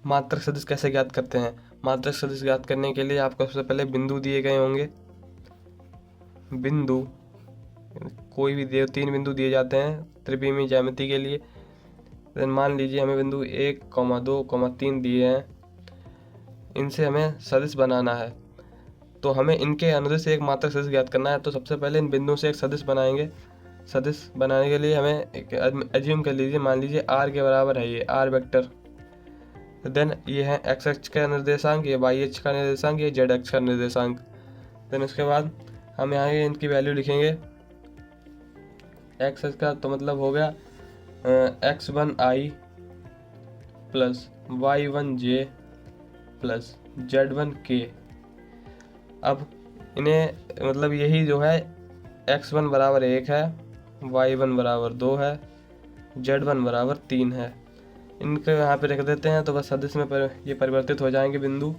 मात्रक सदिश कैसे ज्ञात करते हैं? मात्रक सदिश ज्ञात करने के लिए आपको सबसे पहले बिंदु दिए गए होंगे। बिंदु कोई भी 3 बिंदु दिए जाते हैं त्रिविमीय ज्यामिति के लिए। देन मान लीजिए हमें बिंदु 1, 2, 3 दिए हैं, इनसे हमें सदिश बनाना है। तो हमें इनके अनुदिश से एक मात्रक सदिश ज्ञात करना है। तो सबसे पहले इन बिंदुओं से एक सदिश बनाएंगे। सदिश बनाने के लिए हमें एक एज्यूम कर लीजिए, मान लीजिए r के बराबर है ये r वेक्टर। देन ये है x अक्ष का निर्देशांक, ये y अक्ष का निर्देशांक, ये z अक्ष का निर्देशांक। देन उसके बाद हम यहाँ इनकी वैल्यू लिखेंगे। x अक्ष का तो मतलब हो गया x1i plus y1j plus z1k। अब इन्हें मतलब यही जो है x1 बराबर 1 है, y1 बराबर 2 है, z1 बराबर 3 है। इनको यहाँ पे रख देते हैं तो बस सदिश में ये परिवर्तित हो जाएंगे बिंदु।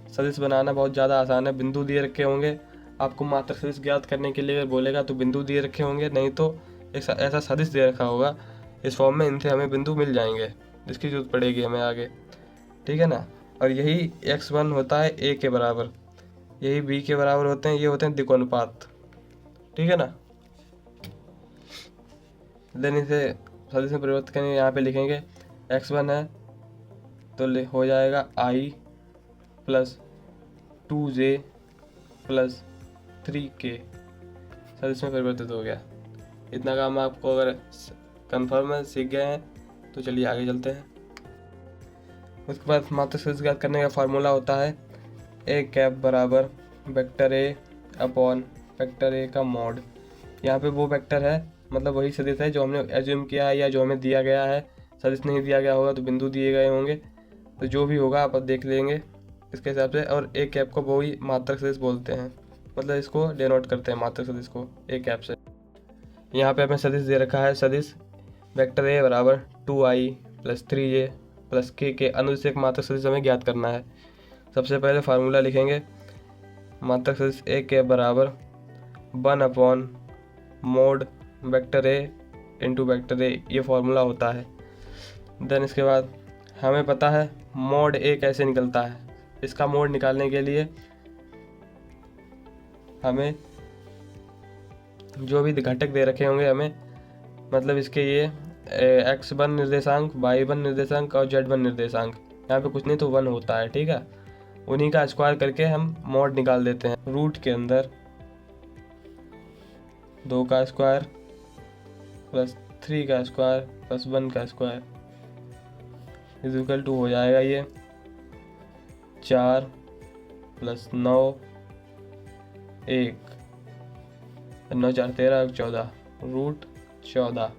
सदिश बनाना बहुत ज़्यादा आसान है। बिंदु दिए रखे होंगे, आपको मात्रक सदिश ज्ञात करने के लिए अगर बोलेगा तो बिंदु दिए रखे होंगे, नहीं तो एक ऐसा सदिश दे रखा होगा इस फॉर्म में, इनसे हमें बिंदु मिल जाएंगे जिसकी जरूरत पड़ेगी हमें आगे, ठीक है ना। और यही x1 होता है a के बराबर, यही b के बराबर होते हैं, ये होते हैं द्विकोणपात, ठीक है ना। देन इसे सदिश में परिवर्तित करेंगे, यहाँ पे लिखेंगे x1 है तो हो जाएगा i plus 2j plus 3k, सदिश में परिवर्तित हो गया। इतना काम आपको अगर कंफर्म है, सीख गए हैं, तो चलिए आगे चलते हैं। उसके बाद मात्रक सदिश ज्ञात करने का फार्मूला होता है a कैप बराबर vector a upon vector a का मॉड। यहाँ पे वो वेक्टर है, मतलब वही सदिश है जो हमने एज्यूम किया है या जो हमें दिया गया है। सदिश नहीं दिया गया होगा तो बिंदु दिए गए होंगे, तो जो भी होगा आप देख लेंगे इसके हिसाब से। और a कैप को वही मात्रक सदिश बोलते हैं, मतलब इसको डिनोट करते हैं मात्रक सदिश को a कैप से। यहाँ पे हमें सदिश दे रखा है, सदिश वेक्टर a बराबर 2i plus 3j plus k के अनुदिश एक मात्रक सदिश हमें ज्ञात करना है। सबसे पहले फार्मूला लिखेंगे, मात्रक सदिश a के बराबर 1 upon mod vector a into vector a, ये फार्मूला होता है। देन इसके बाद हमें पता है मोड a कैसे निकलता है। इसका मोड निकालने के लिए हमें जो भी घटक दे रखे होंगे हमें, मतलब इसके ये x1 निर्देशांक, y1 निर्देशांक और z1 निर्देशांक, यहाँ पे कुछ नहीं तो 1 होता है, ठीक है। उन्हीं का स्क्वायर करके हम मोड निकाल देते हैं। रूट के अंदर 2 का स्क्वायर प्लस 3 का स्क्वायर प्लस 1 का स्क्वायर इज इक्वल टू हो जाएगा ये 4 प्लस 9 1, 9 4 13 14 रूट 14,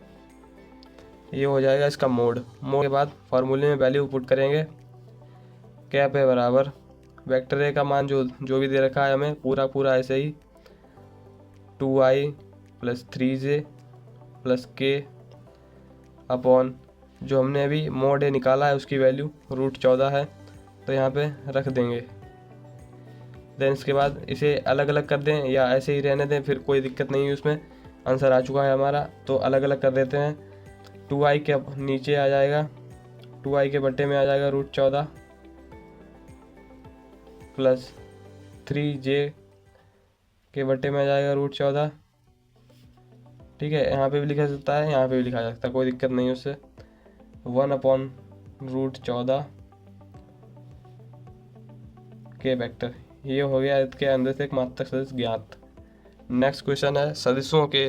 ये हो जाएगा इसका मोड। मोड के बाद फार्मूले में वैल्यू पुट करेंगे। कैप है बराबर वेक्टर ए का मान जो भी दे रखा है हमें पूरा ऐसे ही 2i plus 3j plus k upon जो हमने अभी मोड ए निकाला है उसकी वैल्यू रूट 14 है, तो यहाँ पे रख देंगे। देन इसके बाद इसे अलग अलग कर दें या ऐसे ही रहने दें, फिर कोई दिक्कत नहीं है, उसमें आंसर आ चुका है हमारा, तो अलग अलग कर देते हैं। 2i के नीचे आ जाएगा, 2i के बट्टे में आ जाएगा रूट 14 प्लस 3j के बट्टे में आ जाएगा रूट 14, ठीक है। यहाँ पे भी लिखा जा सकता है, यहाँ पे भी लिखा जा सकता है, कोई दिक्कत नहीं है उससे। 1 अपॉन रूट 14 के वेक्टर, ये हो गया इसके अंदर से एक मात्रक सदिश ज्ञात। नेक्स्ट क्वेश्चन है सदिशों के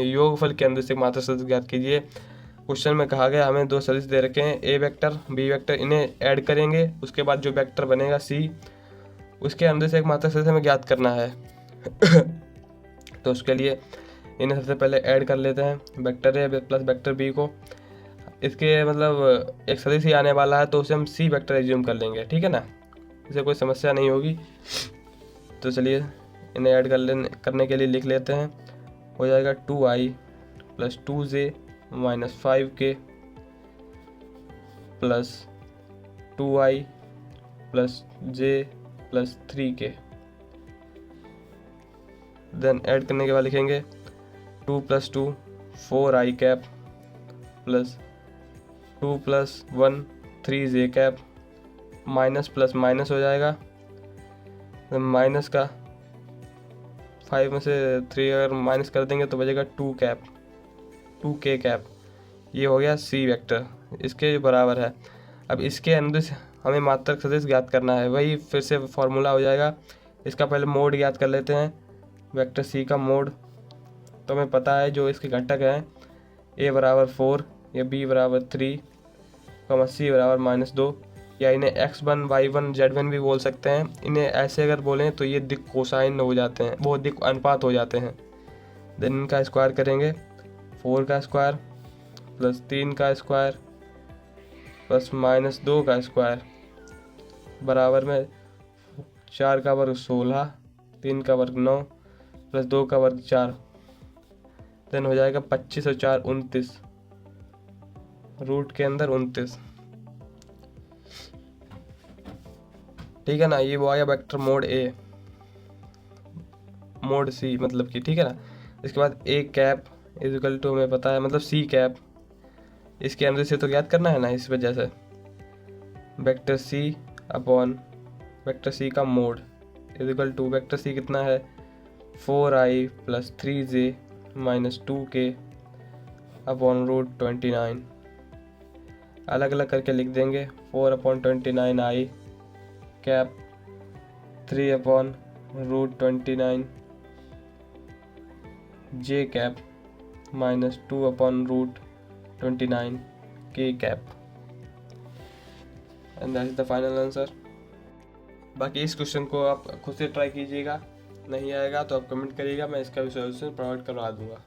योगफल के अंदर से एक मात्रक सदिश ज्ञात कीजिए। क्वेश्चन में कहा गया हमें 2 सदिश दे रखे हैं, a वेक्टर b वेक्टर, इन्हें ऐड करेंगे, उसके बाद जो वेक्टर बनेगा c, उसके अंदर से एक मात्रक सदिश हमें ज्ञात करना है। तो उसके लिए इन्हें सबसे पहले ऐड कर लेते हैं, vector a plus vector b को। इसके मतलब एक सदिश ही आने वाला है तो उसे हम c वेक्टर एज्यूम कर लेंगे, ठीक है ना, इसे कोई समस्या नहीं होगी। तो चलिए इन्हें ऐड करने के लिए लिख लेते हैं। हो जाएगा 2i plus 2j minus 5k plus 2i plus j plus 3k। Then add करने के बाद लिखेंगे 2 प्लस 2 4i कैप प्लस 2 प्लस 1 3j cap minus plus minus हो जाएगा, तो माइनस का 5 में से 3 अगर माइनस कर देंगे तो बचेगा 2k कैप। ये हो गया सी वेक्टर, इसके बराबर है। अब इसके अंदर से हमें मात्रक सदिश ज्ञात करना है, वही फिर से फॉर्मूला हो जाएगा। इसका पहले मोड ज्ञात कर लेते हैं, वेक्टर सी का मोड। तो हमें पता है जो इसके घटक हैं, a बराबर 4, या b बराबर 3, c बराबर -2, या इन्हें x1 y1 z1 भी बोल सकते हैं। इन्हें ऐसे अगर बोलें तो ये दिक कोसाइन हो जाते हैं, वो दिक अनुपात हो जाते हैं। देन इनका स्क्वायर करेंगे, 4 का स्क्वायर प्लस 3 का स्क्वायर प्लस -2 का स्क्वायर बराबर में 4 का वर्ग 16, 3 का वर्ग 9 प्लस 2 का वर्ग 4। देन हो जाएगा 25 और 4 29, रूट के अंदर 29। ठीक है ना, ये वो आया वेक्टर मोड ए, मोड सी मतलब कि, ठीक है ना। इसके बाद ए कैप इजिकल टू हमें पता है, मतलब सी कैप, इसके अंदर से तो याद करना है ना, इस वजह से vector C upon vector C का mod is equal to vector C कितना है 4i plus 3j minus 2k upon root 29। अलग अलग करके लिख देंगे, 4/29i cap 3/√29 j cap minus 2/√29 k cap, and that is the final answer. बाकी इस क्वेश्चन को आप खुद से ट्राई कीजिएगा, नहीं आएगा तो आप कमेंट करिएगा, मैं इसका भी सॉल्यूशन प्रोवाइड करवा दूंगा।